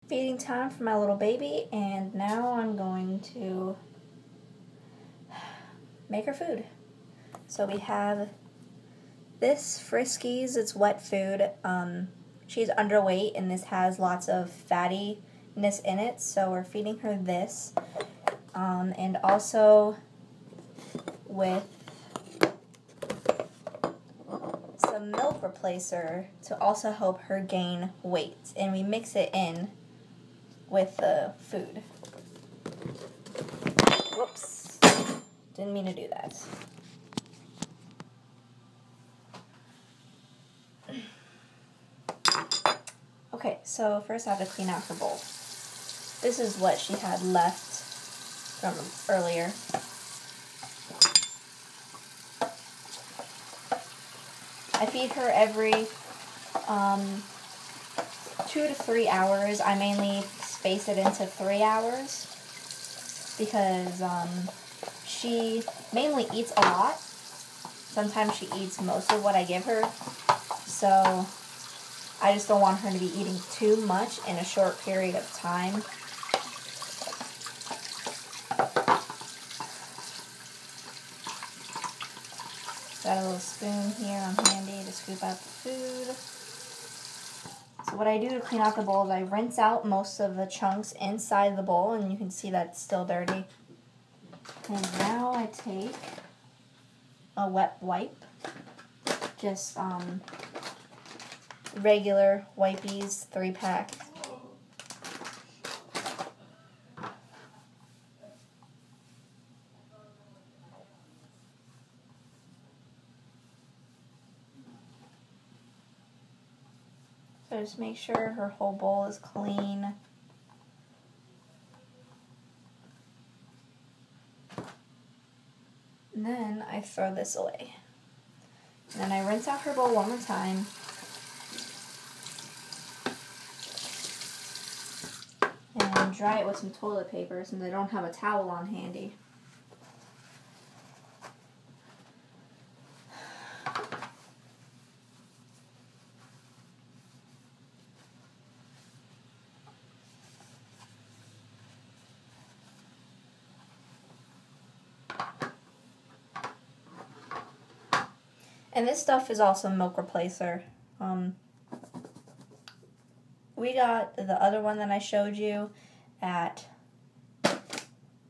Feeding time for my little baby, and now I'm going to make her food. So we have this Friskies, it's wet food. She's underweight and this has lots of fattiness in it, so we're feeding her this. And also with some milk replacer to also help her gain weight, and we mix it in with the food. Whoops, didn't mean to do that. Okay, so first I have to clean out her bowl. This is what she had left from earlier. I feed her every 2 to 3 hours. I mainly space it into 3 hours because she mainly eats a lot. Sometimes she eats most of what I give her, so I just don't want her to be eating too much in a short period of time. Got a little spoon here on handy to scoop out the food. So what I do to clean out the bowl is I rinse out most of the chunks inside the bowl, and you can see that it's still dirty. And now I take a wet wipe, just regular Wipies 3-pack. So just make sure her whole bowl is clean. And then I throw this away. And then I rinse out her bowl one more time. And dry it with some toilet paper since I don't have a towel on handy. And this stuff is also milk replacer. We got the other one that I showed you at,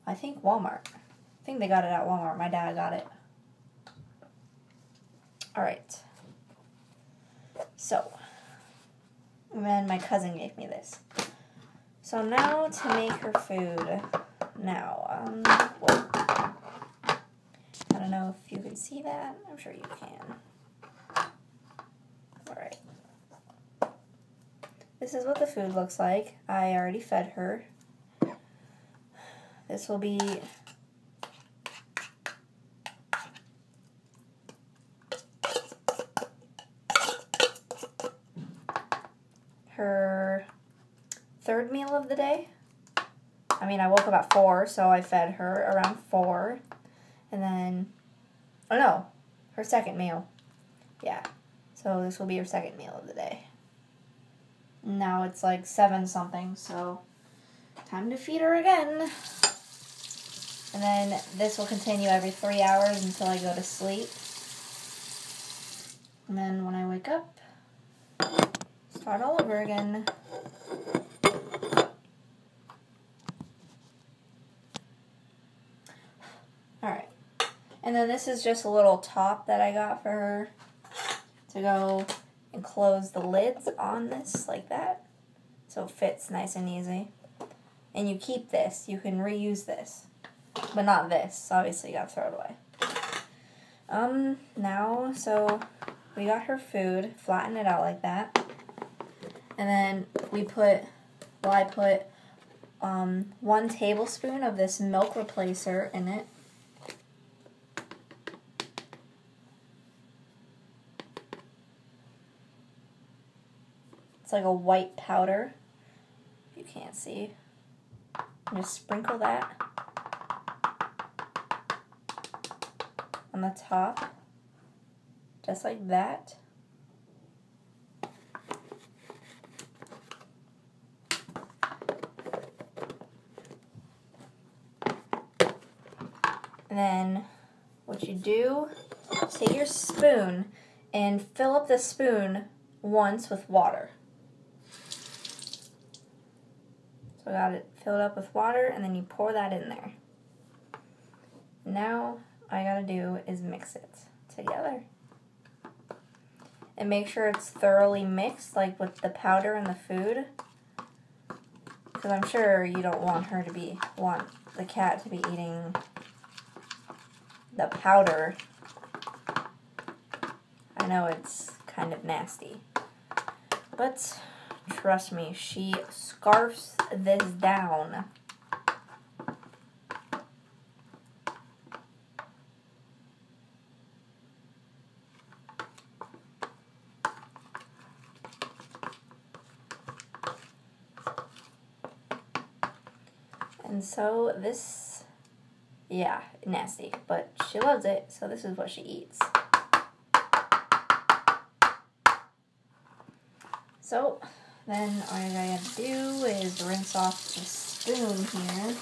I think, Walmart. I think they got it at Walmart. My dad got it. Alright. So, and then my cousin gave me this. So now to make her food. Now, I don't know if you can see that. I'm sure you can. Alright. This is what the food looks like. I already fed her. This will be her third meal of the day. I mean, I woke up at 4, so I fed her around 4. And then, oh no, her second meal. Yeah, so this will be her second meal of the day. Now it's like 7 something, so time to feed her again. And then this will continue every 3 hours until I go to sleep. And then when I wake up, start all over again. Alright. And then this is just a little top that I got for her to go and close the lids on this like that. So it fits nice and easy. And you keep this. You can reuse this. But not this. Obviously you gotta throw it away. Now, so we got her food. Flatten it out like that. And then we put, well, I put 1 tablespoon of this milk replacer in it. It's like a white powder, if you can't see. And just sprinkle that on the top, just like that. And then what you do, take your spoon and fill up the spoon once with water. So I got it filled up with water, and then you pour that in there. Now all I gotta do is mix it together. And make sure it's thoroughly mixed, like with the powder and the food. Because I'm sure you don't want the cat to be eating the powder. I know it's kind of nasty. But trust me, she scarfs this down. And so this, yeah, nasty, but she loves it, so this is what she eats. So then all I gotta do is rinse off the spoon here.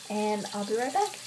And I'll be right back.